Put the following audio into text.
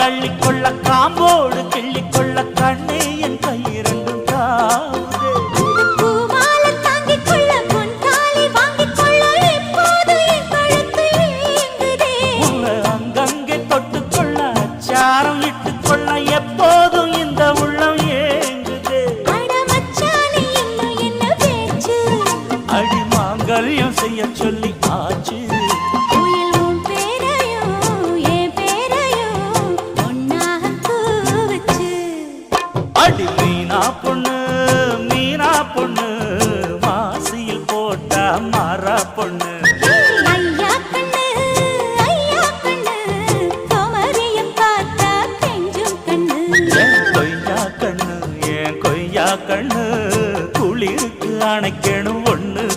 அள்ளிக்கொள்ள காம்போடு கிள்ளிக்கொள்ள கண்ணே என் கை இரண்டும் தாவுதே பூமாலை தாங்கிக் கொள்ள பொன்தாலி வாங்கிக் கொள்ள இப்போது என் கழுத்து ஏங்குதே உன்னை அங்கங்கே தொட்டுக்கொள்ள அச்சாரம் இட்டுக்கொள்ள எப்போதும் இந்த உள்ளம் ஏங்குதே அட மச்சானே இன்னும் என்ன பேச்சு அடி மாங்கல்யம் செய்ய சொல்லி ஆச்சு மீனா பொண்ணு மாசியில் போட்டா மாறா பொண்ணு